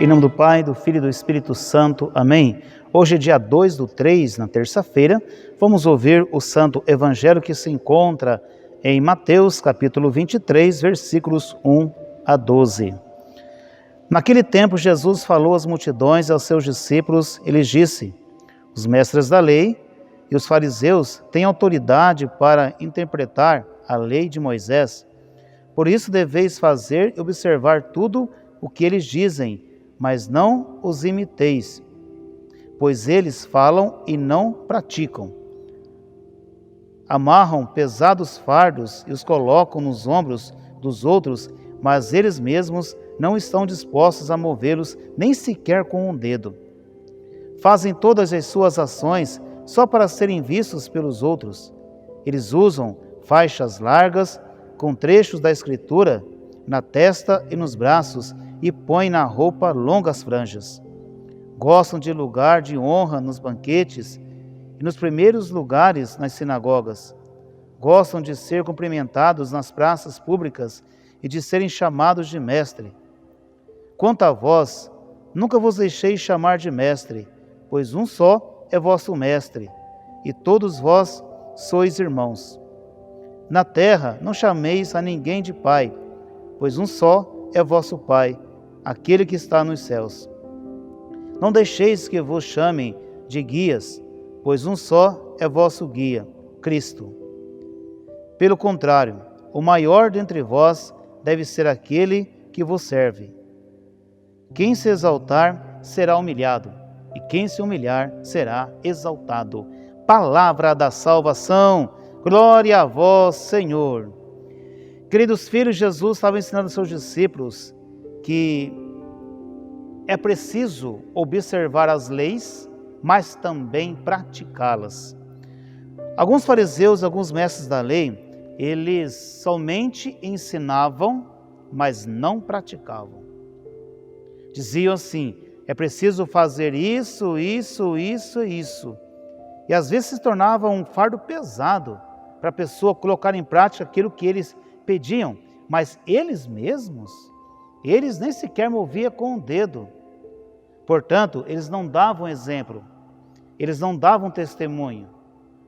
nome do Pai, do Filho e do Espírito Santo. Amém. Hoje é dia 2/3, na terça-feira, vamos ouvir o Santo Evangelho que se encontra em Mateus, capítulo 23, versículos 1 a 12. Naquele tempo, Jesus falou às multidões e aos seus discípulos e lhes disse: os mestres da lei e os fariseus têm autoridade para interpretar a lei de Moisés. Por isso deveis fazer e observar tudo o que eles dizem, mas não os imiteis, pois eles falam e não praticam. Amarram pesados fardos e os colocam nos ombros dos outros, mas eles mesmos não estão dispostos a movê-los nem sequer com um dedo. Fazem todas as suas ações só para serem vistos pelos outros. Eles usam faixas largas com trechos da Escritura na testa e nos braços e põem na roupa longas franjas. Gostam de lugar de honra nos banquetes e nos primeiros lugares nas sinagogas. Gostam de ser cumprimentados nas praças públicas e de serem chamados de mestre. Quanto a vós, nunca vos deixei chamar de mestre, pois um só é vosso mestre, e todos vós sois irmãos. Na terra não chameis a ninguém de pai, pois um só é vosso Pai, aquele que está nos céus. Não deixeis que vos chamem de guias, pois um só é vosso guia, Cristo. Pelo contrário, o maior dentre vós deve ser aquele que vos serve. Quem se exaltar será humilhado, e quem se humilhar será exaltado. Palavra da salvação, glória a vós, Senhor. Queridos filhos, Jesus estava ensinando aos seus discípulos que é preciso observar as leis, mas também praticá-las. Alguns fariseus, alguns mestres da lei, eles somente ensinavam, mas não praticavam. Diziam assim: é preciso fazer isso, isso, isso e isso. E às vezes se tornava um fardo pesado para a pessoa colocar em prática aquilo que eles pediam, mas eles mesmos, eles nem sequer moviam com o dedo. Portanto, eles não davam exemplo, eles não davam testemunho,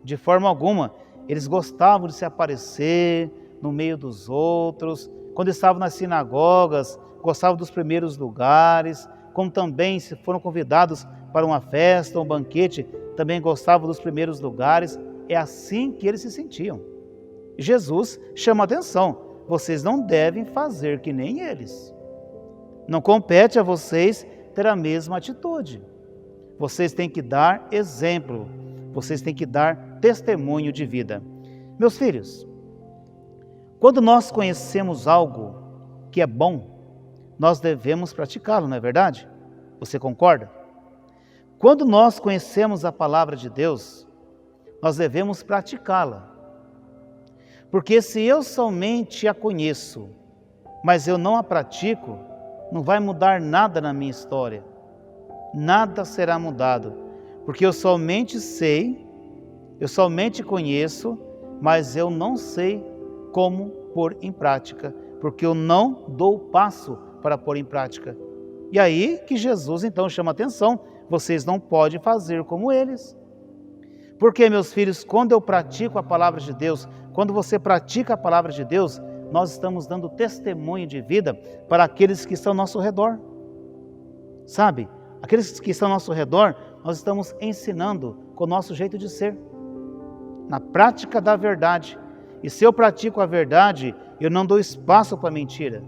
de forma alguma. Eles gostavam de se aparecer no meio dos outros, quando estavam nas sinagogas, gostavam dos primeiros lugares, como também se foram convidados para uma festa, um banquete, também gostavam dos primeiros lugares. É assim que eles se sentiam. Jesus chama a atenção: vocês não devem fazer que nem eles. Não compete a vocês ter a mesma atitude. Vocês têm que dar exemplo, vocês têm que dar testemunho de vida. Meus filhos, quando nós conhecemos algo que é bom, nós devemos praticá-lo, não é verdade? Você concorda? Quando nós conhecemos a palavra de Deus, nós devemos praticá-la. Porque se eu somente a conheço, mas eu não a pratico, não vai mudar nada na minha história. Nada será mudado. Porque eu somente sei, eu somente conheço, mas eu não sei como pôr em prática. Porque eu não dou o passo para pôr em prática. E aí que Jesus então chama a atenção: vocês não podem fazer como eles. Porque, meus filhos, quando eu pratico a palavra de Deus, quando você pratica a palavra de Deus, nós estamos dando testemunho de vida para aqueles que estão ao nosso redor. Sabe? Aqueles que estão ao nosso redor, nós estamos ensinando com o nosso jeito de ser, na prática da verdade. E se eu pratico a verdade, eu não dou espaço para mentira.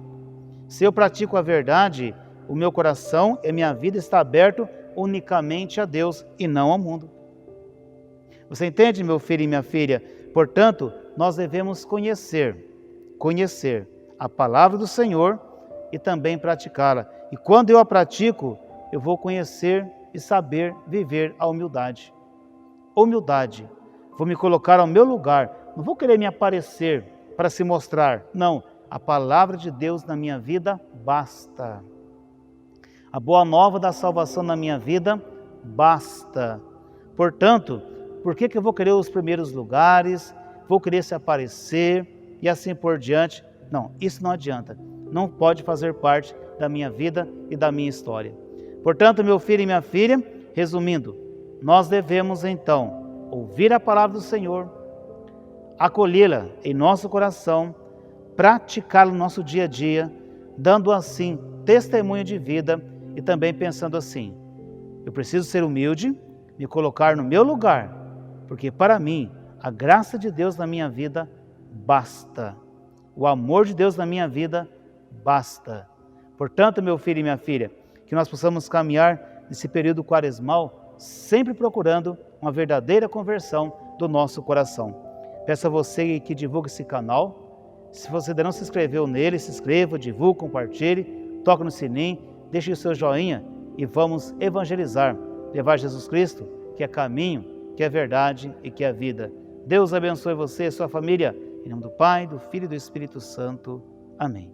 Se eu pratico a verdade, o meu coração e minha vida está aberto unicamente a Deus e não ao mundo. Você entende, meu filho e minha filha? Portanto, nós devemos conhecer a palavra do Senhor e também praticá-la. E quando eu a pratico, eu vou conhecer e saber viver a humildade. Humildade. Vou me colocar ao meu lugar. Não vou querer me aparecer para se mostrar. Não, a palavra de Deus na minha vida basta. A boa nova da salvação na minha vida basta. Portanto, por que eu vou querer os primeiros lugares, vou querer se aparecer e assim por diante? Não, isso não adianta. Não pode fazer parte da minha vida e da minha história. Portanto, meu filho e minha filha, resumindo, nós devemos então ouvir a palavra do Senhor, acolhê-la em nosso coração, praticá-la no nosso dia a dia, dando assim testemunho de vida e também pensando assim: eu preciso ser humilde, me colocar no meu lugar, porque para mim a graça de Deus na minha vida basta. O amor de Deus na minha vida basta. Portanto, meu filho e minha filha, que nós possamos caminhar nesse período quaresmal, sempre procurando uma verdadeira conversão do nosso coração. Peço a você que divulgue esse canal. Se você ainda não se inscreveu nele, se inscreva, divulgue, compartilhe, toque no sininho, deixe o seu joinha e vamos evangelizar, levar Jesus Cristo, que é caminho, que é verdade e que é vida. Deus abençoe você e sua família. Em nome do Pai, do Filho e do Espírito Santo. Amém.